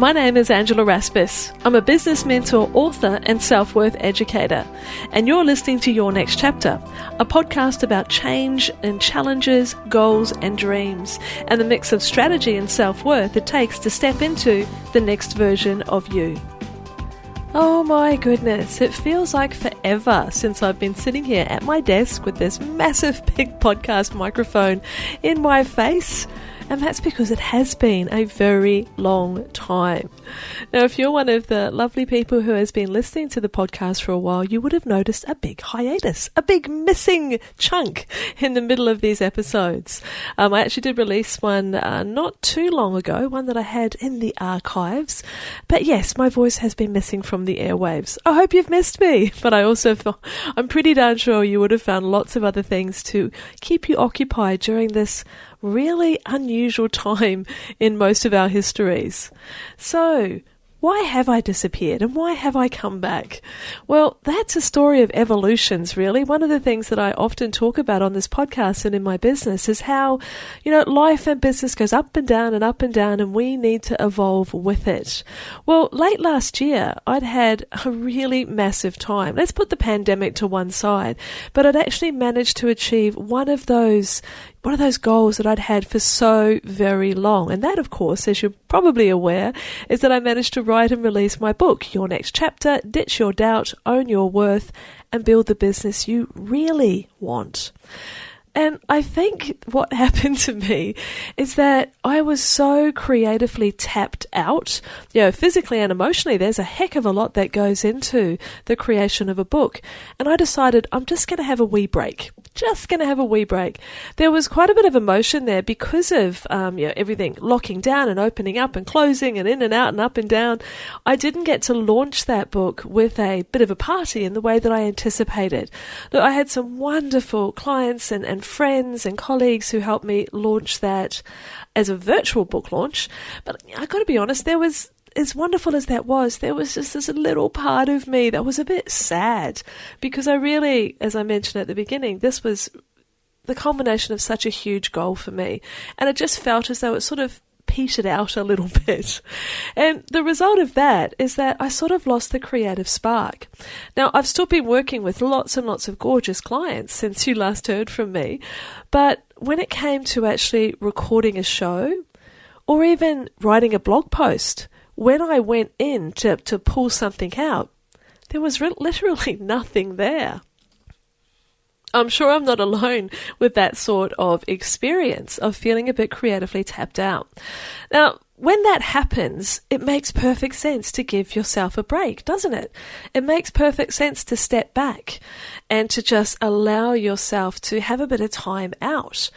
My name is Angela Raspis. I'm a business mentor, author, and self-worth educator. And you're listening to Your Next Chapter, a podcast about change and challenges, goals, and dreams, and the mix of strategy and self-worth it takes to step into the next version of you. Oh my goodness, it feels like forever since I've been sitting here at my desk with this massive big podcast microphone in my face. And that's because it has been a very long time. Now, if you're one of the lovely people who has been listening to the podcast for a while, you would have noticed a big hiatus, a big missing chunk in the middle of these episodes. I actually did release one not too long ago, one that I had in the archives. But yes, my voice has been missing from the airwaves. I hope you've missed me, but I'm pretty darn sure you would have found lots of other things to keep you occupied during this really unusual time in most of our histories. So, why have I disappeared and why have I come back? Well, that's a story of evolutions, really. One of the things that I often talk about on this podcast and in my business is how, life and business goes up and down and we need to evolve with it. Well, late last year, I'd had a really massive time. Let's put the pandemic to one side, but I'd actually managed to achieve one of those goals that I'd had for so very long. And that, of course, as you're probably aware, is that I managed to write and release my book, Your Next Chapter, Ditch Your Doubt, Own Your Worth, and Build the Business You Really Want. And I think what happened to me is that I was so creatively tapped out, physically and emotionally. There's a heck of a lot that goes into the creation of a book. And I decided I'm just going to have a wee break. There was quite a bit of emotion there because of everything locking down and opening up and closing and in and out and up and down. I didn't get to launch that book with a bit of a party in the way that I anticipated. Look, I had some wonderful clients and friends and colleagues who helped me launch that as a virtual book launch. But I got to be honest, there was, as wonderful as that was, there was just this little part of me that was a bit sad because I really, as I mentioned at the beginning, this was the culmination of such a huge goal for me. And it just felt as though it sort of petered out a little bit. And the result of that is that I sort of lost the creative spark. Now, I've still been working with lots and lots of gorgeous clients since you last heard from me. But when it came to actually recording a show or even writing a blog post, when I went in to pull something out, there was literally nothing there. I'm sure I'm not alone with that sort of experience of feeling a bit creatively tapped out. Now, when that happens, it makes perfect sense to give yourself a break, doesn't it? It makes perfect sense to step back and to just allow yourself to have a bit of time out.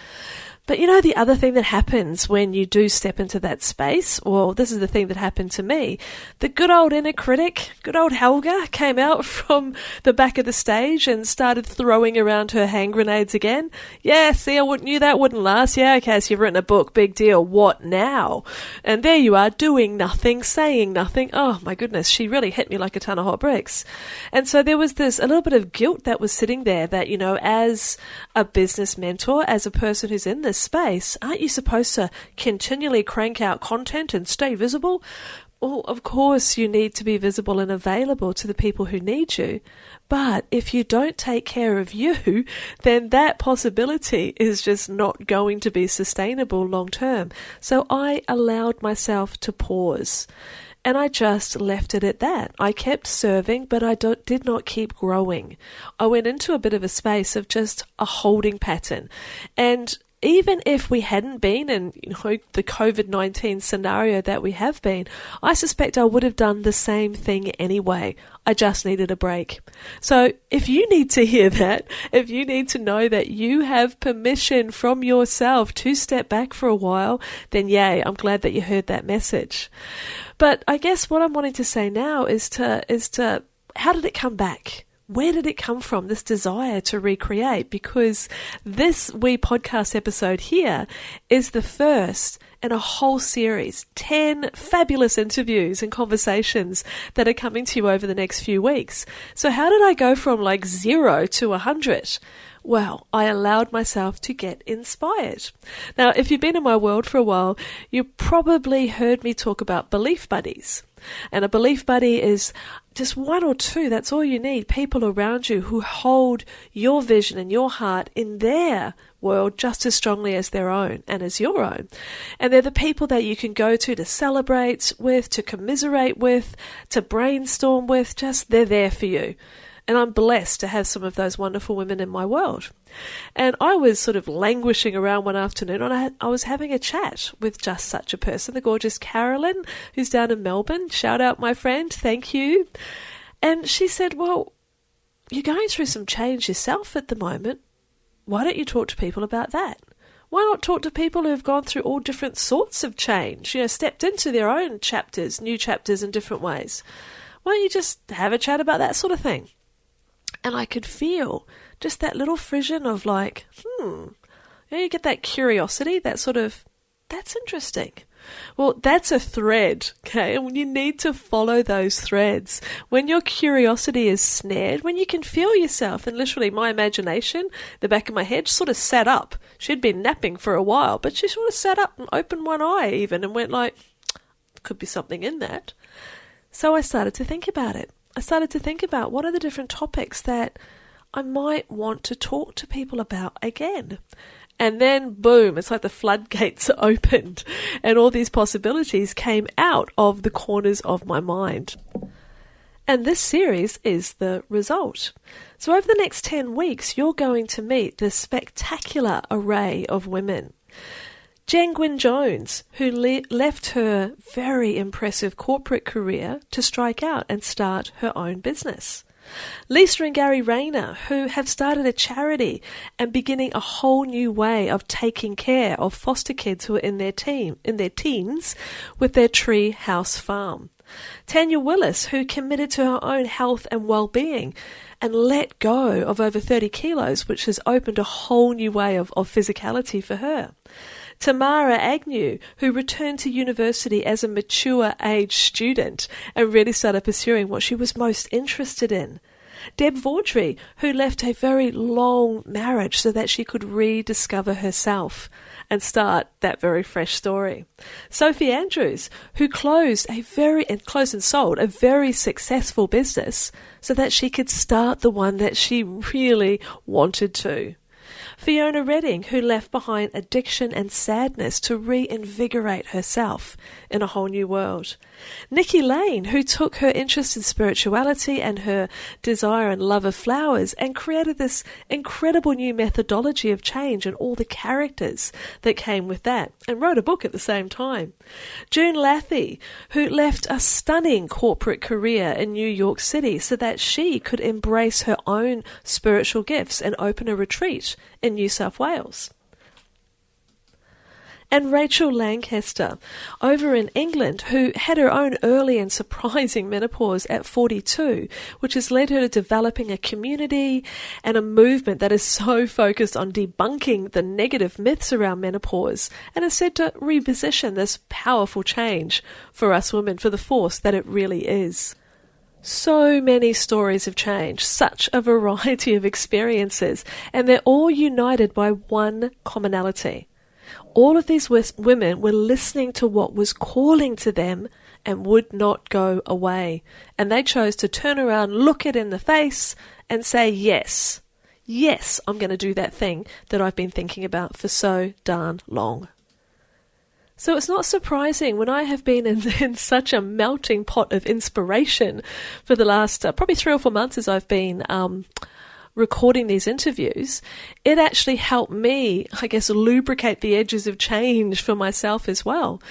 But the other thing that happens when you do step into that space, well, this is the thing that happened to me. The good old inner critic, good old Helga, came out from the back of the stage and started throwing around her hand grenades again. Yeah, see, knew that wouldn't last. Yeah, okay, so you've written a book, big deal. What now? And there you are, doing nothing, saying nothing. Oh my goodness, she really hit me like a ton of hot bricks. And so there was a little bit of guilt that was sitting there that, as a business mentor, as a person who's in this space, aren't you supposed to continually crank out content and stay visible? Well, of course you need to be visible and available to the people who need you. But if you don't take care of you, then that possibility is just not going to be sustainable long term. So I allowed myself to pause. And I just left it at that. I kept serving, but I did not keep growing. I went into a bit of a space of just a holding pattern. And even if we hadn't been in the COVID-19 scenario that we have been, I suspect I would have done the same thing anyway. I just needed a break. So if you need to hear that, if you need to know that you have permission from yourself to step back for a while, then yay, I'm glad that you heard that message. But I guess what I'm wanting to say now is to how did it come back? where did it come from, this desire to recreate? Because this wee podcast episode here is the first in a whole series, 10 fabulous interviews and conversations that are coming to you over the next few weeks. So how did I go from like 0 to 100? Well, I allowed myself to get inspired. Now, if you've been in my world for a while, you probably heard me talk about belief buddies. And a belief buddy is just one or two, that's all you need, people around you who hold your vision and your heart in their world just as strongly as their own and as your own. And they're the people that you can go to celebrate with, to commiserate with, to brainstorm with, just they're there for you. And I'm blessed to have some of those wonderful women in my world. And I was sort of languishing around one afternoon and I was having a chat with just such a person, the gorgeous Carolyn, who's down in Melbourne. Shout out, my friend. Thank you. And she said, well, you're going through some change yourself at the moment. Why don't you talk to people about that? Why not talk to people who have gone through all different sorts of change, stepped into their own chapters, new chapters in different ways? Why don't you just have a chat about that sort of thing? And I could feel just that little frisson of like, you get that curiosity, that sort of, that's interesting. Well, that's a thread, okay? And you need to follow those threads. When your curiosity is snared, when you can feel yourself, and literally my imagination, the back of my head, sort of sat up. She'd been napping for a while, but she sort of sat up and opened one eye even and went like, could be something in that. So I started to think about it. I started to think about what are the different topics that I might want to talk to people about again. And then, boom, it's like the floodgates opened and all these possibilities came out of the corners of my mind. And this series is the result. So over the next 10 weeks, you're going to meet this spectacular array of women. Jen Gwynne Jones, who left her very impressive corporate career to strike out and start her own business. Lisa and Gary Rayner, who have started a charity and beginning a whole new way of taking care of foster kids who are in their teens with their tree house farm. Tanya Willis, who committed to her own health and well-being and let go of over 30 kilos, which has opened a whole new way of physicality for her. Tamara Agnew, who returned to university as a mature age student and really started pursuing what she was most interested in. Deb Vaudrey, who left a very long marriage so that she could rediscover herself and start that very fresh story. Sophie Andrews, who closed and sold a very successful business so that she could start the one that she really wanted to. Fiona Redding, who left behind addiction and sadness to reinvigorate herself in a whole new world. Nikki Lane, who took her interest in spirituality and her desire and love of flowers and created this incredible new methodology of change and all the characters that came with that, and wrote a book at the same time. June Lathy, who left a stunning corporate career in New York City so that she could embrace her own spiritual gifts and open a retreat in New South Wales. And Rachel Lancaster, over in England, who had her own early and surprising menopause at 42, which has led her to developing a community and a movement that is so focused on debunking the negative myths around menopause and is said to reposition this powerful change for us women for the force that it really is. So many stories of change, such a variety of experiences, and they're all united by one commonality. All of these women were listening to what was calling to them and would not go away. And they chose to turn around, look it in the face and say, yes, I'm going to do that thing that I've been thinking about for so darn long. So it's not surprising when I have been in such a melting pot of inspiration for the last probably 3 or 4 months as I've been recording these interviews, it actually helped me, I guess, lubricate the edges of change for myself as well.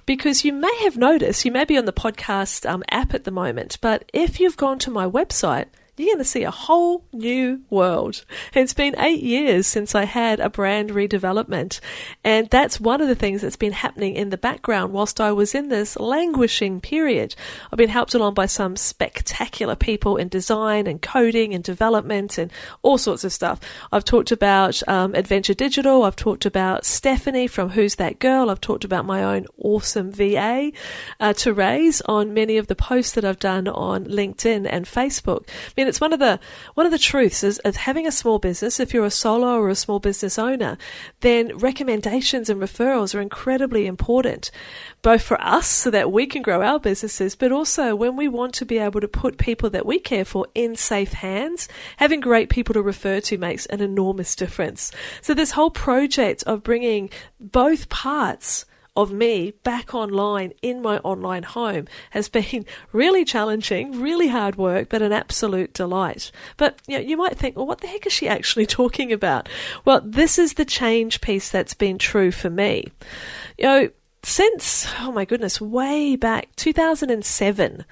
Because you may have noticed, you may be on the podcast app at the moment, but if you've gone to my website, you're going to see a whole new world. It's been 8 years since I had a brand redevelopment, and that's one of the things that's been happening in the background whilst I was in this languishing period. I've been helped along by some spectacular people in design and coding and development and all sorts of stuff. I've talked about Adventure Digital. I've talked about Stephanie from Who's That Girl. I've talked about my own awesome VA, Therese, on many of the posts that I've done on LinkedIn and Facebook. I mean, it's one of the truths is having a small business. If you're a solo or a small business owner, then recommendations and referrals are incredibly important, both for us so that we can grow our businesses, but also when we want to be able to put people that we care for in safe hands, having great people to refer to makes an enormous difference. So this whole project of bringing both parts of me back online in my online home has been really challenging, really hard work, but an absolute delight. But you might think, well, what the heck is she actually talking about? Well, this is the change piece that's been true for me. Since, oh my goodness, way back 2007,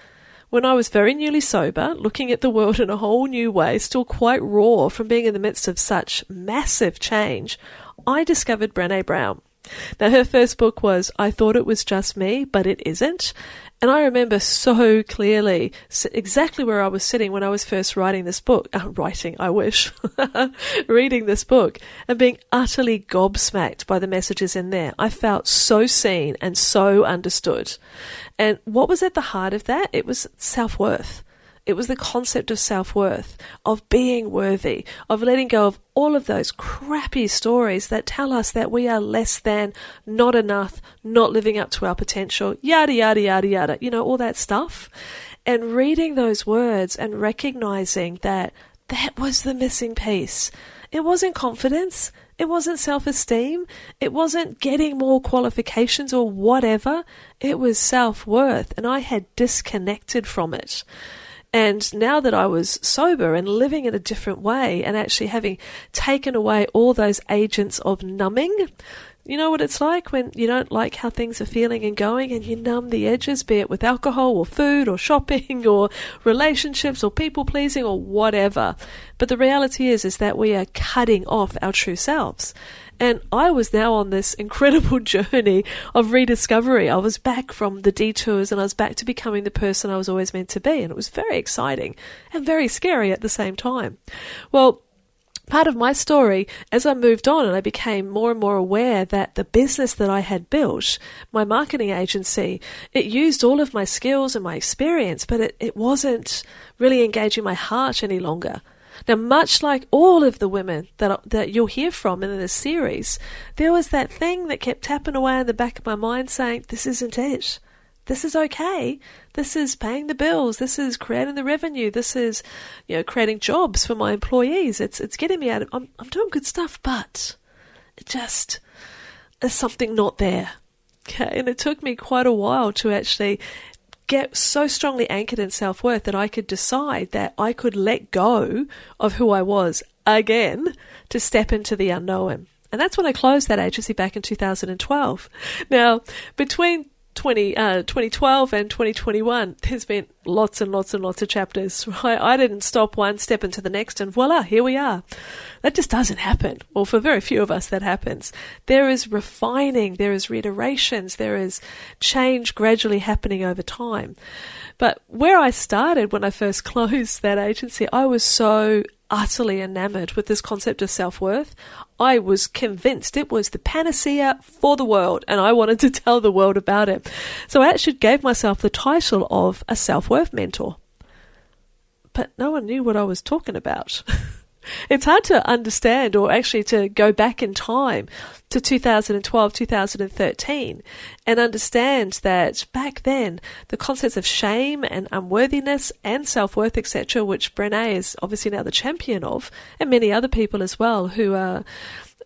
when I was very newly sober, looking at the world in a whole new way, still quite raw from being in the midst of such massive change, I discovered Brené Brown. Now, her first book was I Thought It Was Just Me, But It Isn't. And I remember so clearly exactly where I was sitting when I was first writing this book. Reading this book and being utterly gobsmacked by the messages in there. I felt so seen and so understood. And what was at the heart of that? It was self-worth. It was the concept of self-worth, of being worthy, of letting go of all of those crappy stories that tell us that we are less than, not enough, not living up to our potential, yada, yada, yada, yada, all that stuff. And reading those words and recognizing that that was the missing piece. It wasn't confidence. It wasn't self-esteem. It wasn't getting more qualifications or whatever. It was self-worth, and I had disconnected from it. And now that I was sober and living in a different way and actually having taken away all those agents of numbing, you know what it's like when you don't like how things are feeling and going and you numb the edges, be it with alcohol or food or shopping or relationships or people pleasing or whatever. But the reality is that we are cutting off our true selves. And I was now on this incredible journey of rediscovery. I was back from the detours and I was back to becoming the person I was always meant to be. And it was very exciting and very scary at the same time. Well, part of my story, as I moved on and I became more and more aware that the business that I had built, my marketing agency, it used all of my skills and my experience, but it wasn't really engaging my heart any longer. Now, much like all of the women that you'll hear from in this series, there was that thing that kept tapping away in the back of my mind saying, this isn't it. This is okay. This is paying the bills. This is creating the revenue. This is, creating jobs for my employees. It's getting me out of, I'm doing good stuff, but it just, there's something not there. Okay. And it took me quite a while to actually get so strongly anchored in self-worth that I could decide that I could let go of who I was again to step into the unknown. And that's when I closed that agency back in 2012. Now, between 2012 and 2021, there's been lots and lots and lots of chapters. Right? I didn't stop one, step into the next, and voila, here we are. That just doesn't happen. Well, for very few of us, that happens. There is refining, there is reiterations, there is change gradually happening over time. But where I started when I first closed that agency, I was so utterly enamored with this concept of self-worth. I was convinced it was the panacea for the world, and I wanted to tell the world about it. So I actually gave myself the title of a self-worth mentor. But no one knew what I was talking about. It's hard to understand, or actually to go back in time to 2012, 2013 and understand that back then the concepts of shame and unworthiness and self-worth, etc., which Brené is obviously now the champion of, and many other people as well who are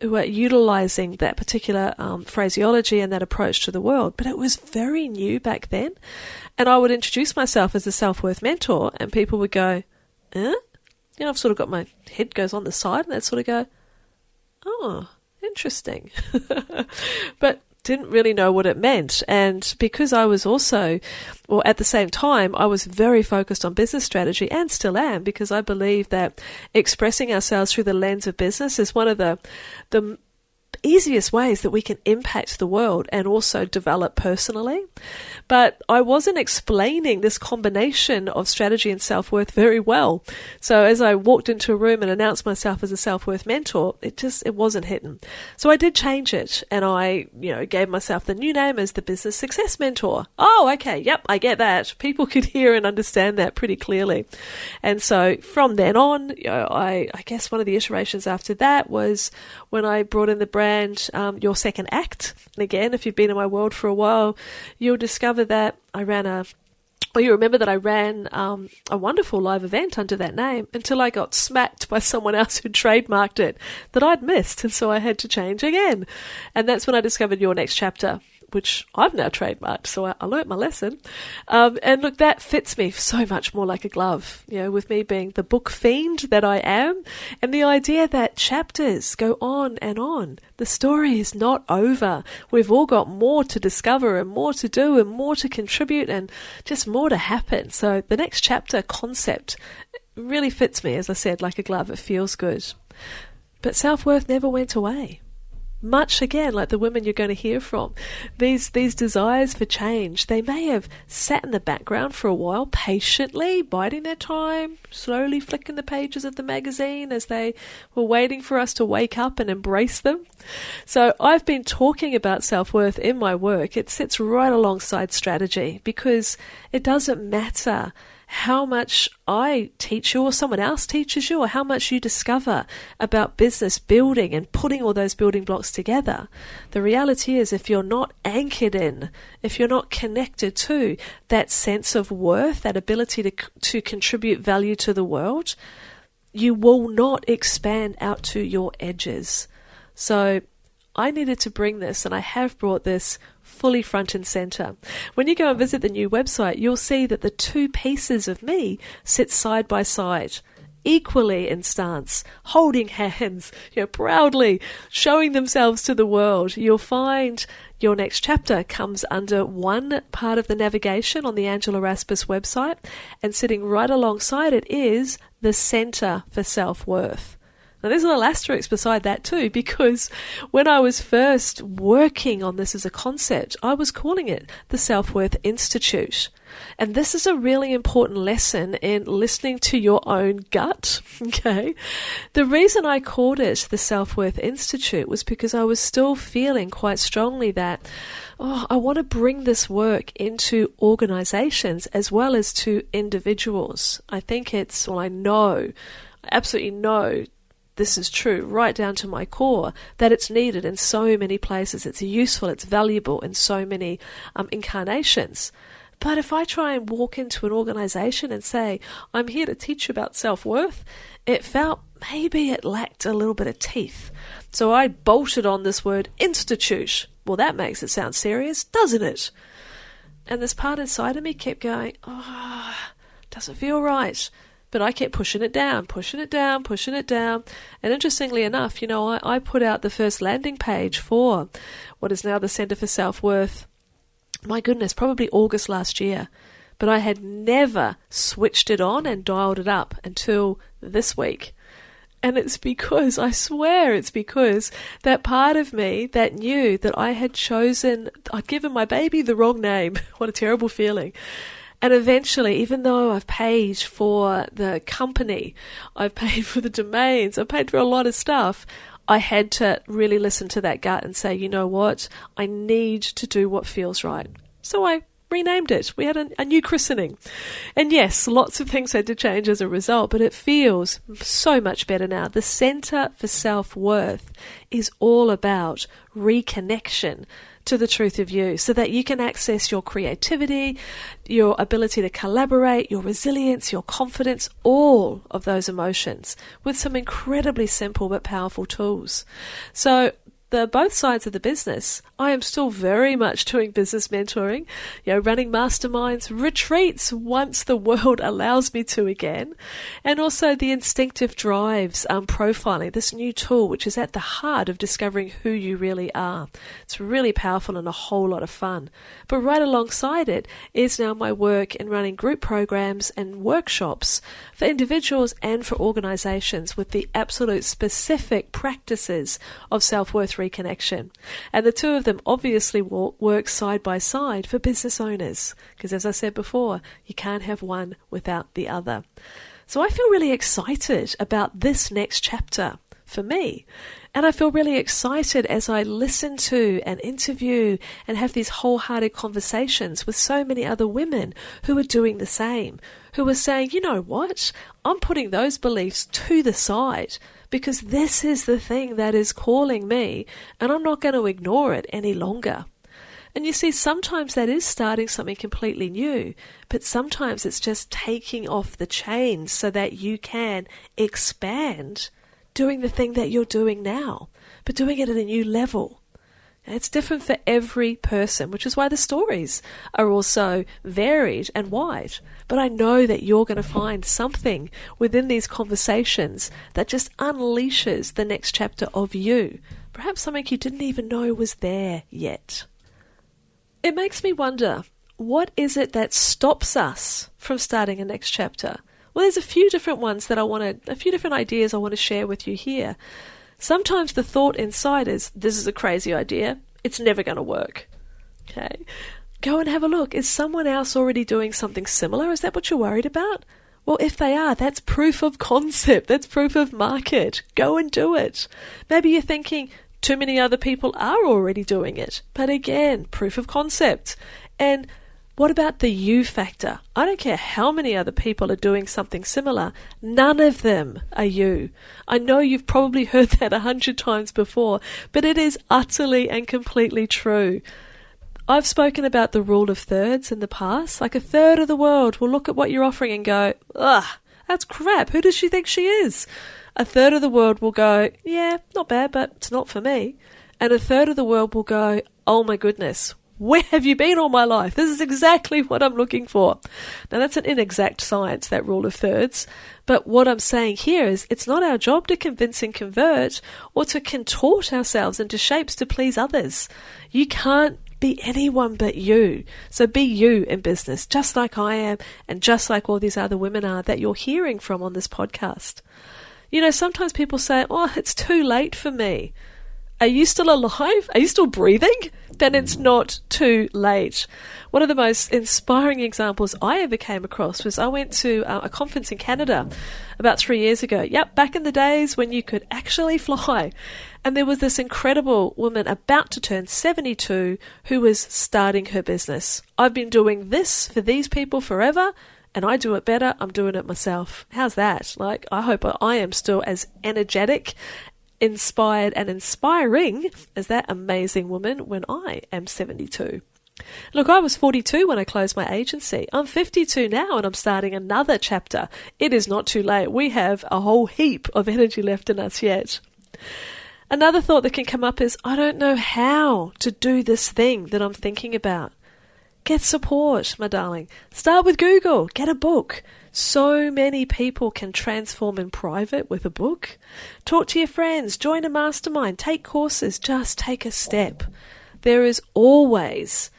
utilizing that particular phraseology and that approach to the world. But it was very new back then. And I would introduce myself as a self-worth mentor and people would go, I've sort of got my head goes on the side and they'd sort of go, oh, interesting. But didn't really know what it meant. And because I was also, or at the same time, I was very focused on business strategy, and still am, because I believe that expressing ourselves through the lens of business is one of the easiest ways that we can impact the world and also develop personally. But I wasn't explaining this combination of strategy and self-worth very well. So as I walked into a room and announced myself as a self-worth mentor, it wasn't hitting. So I did change it, and I, gave myself the new name as the Business Success Mentor. Oh, okay. Yep. I get that. People could hear and understand that pretty clearly. And so from then on, I guess one of the iterations after that was when I brought in the brand Your Second Act. And again, if you've been in my world for a while, you'll discover that you remember that I ran a wonderful live event under that name until I got smacked by someone else who trademarked it that I'd missed, and so I had to change again. And that's when I discovered Your Next Chapter, which I've now trademarked, so I learnt my lesson. And look, that fits me so much more like a glove, with me being the book fiend that I am, and the idea that chapters go on and on. The story is not over. We've all got more to discover and more to do and more to contribute and just more to happen. So the next chapter concept really fits me, as I said, like a glove. It feels good. But self-worth never went away. Much again, like the women you're going to hear from, these desires for change, they may have sat in the background for a while, patiently biding their time, slowly flicking the pages of the magazine as they were waiting for us to wake up and embrace them. So I've been talking about self-worth in my work. It sits right alongside strategy, because it doesn't matter how much I teach you or someone else teaches you, or how much you discover about business building and putting all those building blocks together. The reality is, if you're not anchored in, if you're not connected to that sense of worth, that ability to contribute value to the world, you will not expand out to your edges. So I needed to bring this, and I have brought this fully front and center. When you go and visit the new website, you'll see that the two pieces of me sit side by side, equally in stance, holding hands, proudly showing themselves to the world. You'll find Your Next Chapter comes under one part of the navigation on the Angela Raspis website, and sitting right alongside it is the Center for Self-Worth. Now, there's a little asterisk beside that too, because when I was first working on this as a concept, I was calling it the Self-Worth Institute. And this is a really important lesson in listening to your own gut, okay? The reason I called it the Self-Worth Institute was because I was still feeling quite strongly that, I want to bring this work into organizations as well as to individuals. I absolutely know, this is true right down to my core, that it's needed in so many places. It's useful, it's valuable in so many incarnations. But if I try and walk into an organization and say, I'm here to teach you about self-worth, it felt maybe it lacked a little bit of teeth. So I bolted on this word institute. Well, that makes it sound serious, doesn't it? And this part inside of me kept going, doesn't feel right. But I kept pushing it down. And interestingly enough, I put out the first landing page for what is now the Center for Self-Worth, my goodness, probably August last year. But I had never switched it on and dialed it up until this week. And it's because that part of me that knew that I'd given my baby the wrong name. What a terrible feeling. And eventually, even though I've paid for the company, I've paid for the domains, I've paid for a lot of stuff, I had to really listen to that gut and say, you know what, I need to do what feels right. So I renamed it. We had a new christening. And yes, lots of things had to change as a result, but it feels so much better now. The Center for Self-Worth is all about reconnection to the truth of you, so that you can access your creativity, your ability to collaborate, your resilience, your confidence, all of those emotions with some incredibly simple but powerful tools. So both sides of the business. I am still very much doing business mentoring, running masterminds, retreats once the world allows me to again, and also the instinctive drives profiling, this new tool which is at the heart of discovering who you really are. It's really powerful and a whole lot of fun. But right alongside it is now my work in running group programs and workshops for individuals and for organizations with the absolute specific practices of self-worth reconnection. And the two of them obviously work side by side for business owners, because as I said before, you can't have one without the other. So I feel really excited about this next chapter for me. And I feel really excited as I listen to and interview and have these wholehearted conversations with so many other women who are doing the same, who are saying, you know what, I'm putting those beliefs to the side because this is the thing that is calling me and I'm not going to ignore it any longer. And you see, sometimes that is starting something completely new, but sometimes it's just taking off the chains so that you can expand doing the thing that you're doing now, but doing it at a new level. And it's different for every person, which is why the stories are also varied and wide. But I know that you're going to find something within these conversations that just unleashes the next chapter of you, perhaps something you didn't even know was there yet. It makes me wonder, what is it that stops us from starting a next chapter? Well, there's a few different ones that a few different ideas I want to share with you here. Sometimes the thought inside is, this is a crazy idea. It's never going to work. Okay. Go and have a look. Is someone else already doing something similar? Is that what you're worried about? Well, if they are, that's proof of concept. That's proof of market. Go and do it. Maybe you're thinking too many other people are already doing it. But again, proof of concept. And what about the you factor? I don't care how many other people are doing something similar. None of them are you. I know you've probably heard that 100 times before, but it is utterly and completely true. I've spoken about the rule of thirds in the past. Like a third of the world will look at what you're offering and go, ugh, that's crap. Who does she think she is? A third of the world will go, yeah, not bad, but it's not for me. And a third of the world will go, oh my goodness, where have you been all my life? This is exactly what I'm looking for. Now, that's an inexact science, that rule of thirds. But what I'm saying here is it's not our job to convince and convert or to contort ourselves into shapes to please others. You can't be anyone but you. So be you in business, just like I am and just like all these other women are that you're hearing from on this podcast. Sometimes people say, oh, it's too late for me. Are you still alive? Are you still breathing? Then it's not too late. One of the most inspiring examples I ever came across was I went to a conference in Canada about 3 years ago. Yep, back in the days when you could actually fly. And there was this incredible woman about to turn 72 who was starting her business. I've been doing this for these people forever, and I do it better. I'm doing it myself. How's that? I hope I am still as energetic, inspired and inspiring as that amazing woman when I am 72. Look, I was 42 when I closed my agency. I'm 52 now and I'm starting another chapter. It is not too late. We have a whole heap of energy left in us yet. Another thought that can come up is, I don't know how to do this thing that I'm thinking about. Get support, my darling. Start with Google. Get a book. So many people can transform in private with a book. Talk to your friends. Join a mastermind. Take courses. Just take a step. There is always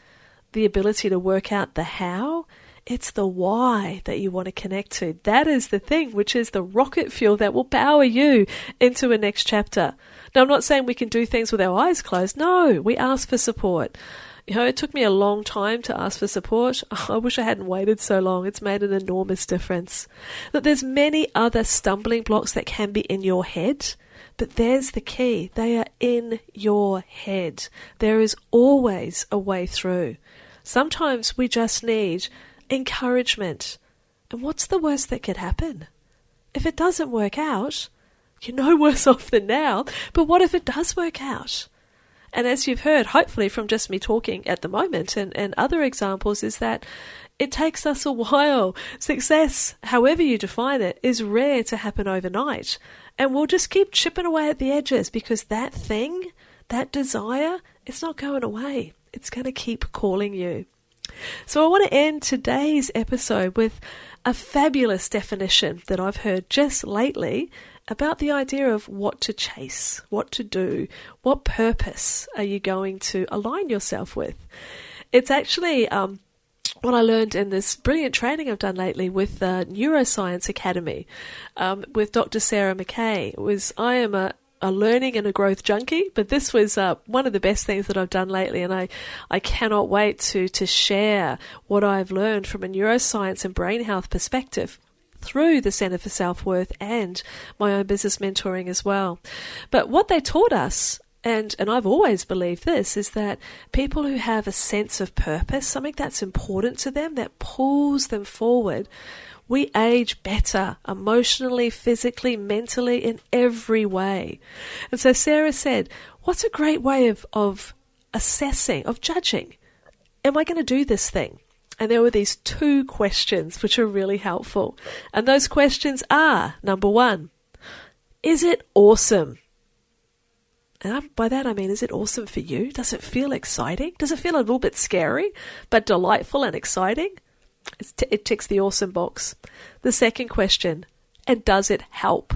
the ability to work out the how. It's the why that you want to connect to. That is the thing, which is the rocket fuel that will power you into a next chapter. Now, I'm not saying we can do things with our eyes closed. No, we ask for support. It took me a long time to ask for support. I wish I hadn't waited so long. It's made an enormous difference. That there's many other stumbling blocks that can be in your head, but there's the key. They are in your head. There is always a way through. Sometimes we just need encouragement. And what's the worst that could happen? If it doesn't work out, you're no worse off than now. But what if it does work out? And as you've heard, hopefully from just me talking at the moment and other examples, is that it takes us a while. Success, however you define it, is rare to happen overnight. And we'll just keep chipping away at the edges because that thing, that desire, it's not going away. It's going to keep calling you. So I want to end today's episode with a fabulous definition that I've heard just lately about the idea of what to chase, what to do, what purpose are you going to align yourself with. It's actually what I learned in this brilliant training I've done lately with Neuroscience Academy with Dr. Sarah McKay. I am a learning and a growth junkie, but this was one of the best things that I've done lately, and I cannot wait to share what I've learned from a neuroscience and brain health perspective through the Center for Self-Worth and my own business mentoring as well. But what they taught us, and I've always believed this, is that people who have a sense of purpose, something that's important to them, that pulls them forward, we age better emotionally, physically, mentally, in every way. And so Sarah said, what's a great way of assessing, of judging? Am I going to do this thing? And there were these 2 questions which are really helpful. And those questions are, number 1, is it awesome? And by that I mean, is it awesome for you? Does it feel exciting? Does it feel a little bit scary, but delightful and exciting? It ticks the awesome box. The second question, and does it help?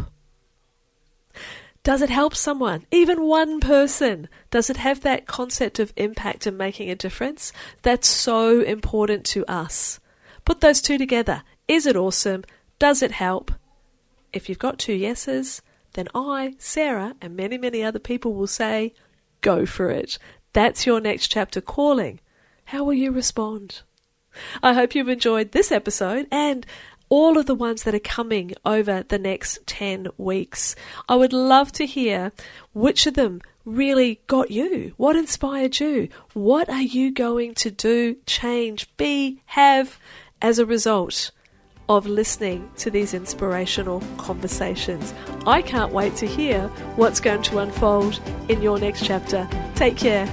Does it help someone? Even one person? Does it have that concept of impact and making a difference? That's so important to us. Put those 2 together. Is it awesome? Does it help? If you've got 2 yeses, then I, Sarah, and many, many other people will say, go for it. That's your next chapter calling. How will you respond? I hope you've enjoyed this episode and all of the ones that are coming over the next 10 weeks. I would love to hear which of them really got you. What inspired you? What are you going to do, change, be, have as a result of listening to these inspirational conversations? I can't wait to hear what's going to unfold in your next chapter. Take care.